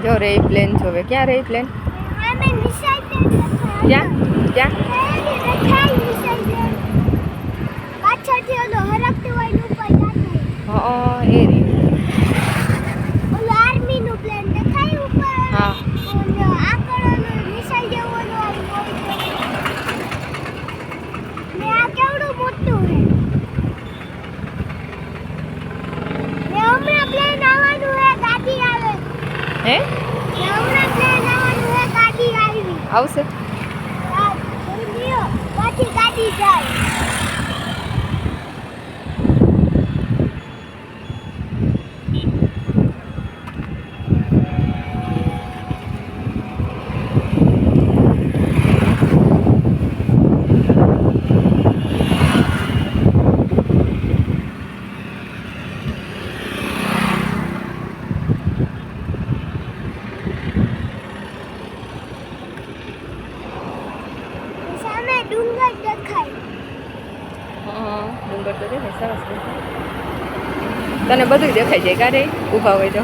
જો રે પ્લેન જોવે. ક્યાં રે પ્લેન? ક્યાં ક્યાં? હા એ રે. હા હે આવશે. ડુંગર દેખાય. ડુંગર તો દેખાય સરસ દેખાય. તને બધું દેખાય જાય ક્યારે ઊભા હોય તો.